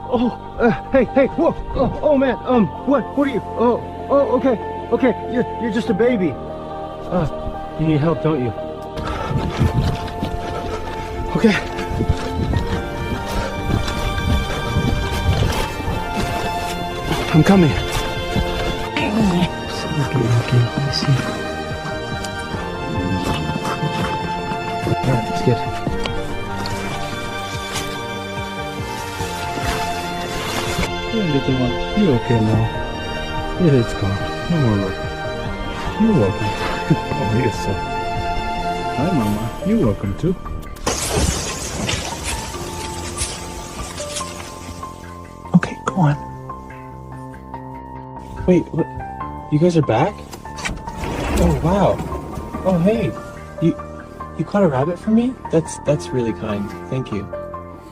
Hey, whoa, oh man, what are you? Okay, you're just a baby. You need help, don't you? Okay. I'm coming. Okay, let me see. Alright, it's good. Yeah, little one, you're okay now. It is gone. No more work. You're welcome. Oh, yes, sir. Hi, Mama. You're welcome too. Okay, go on. Wait, what? You guys are back? Oh, wow. Oh, hey. You caught a rabbit for me? That's really kind. Thank you.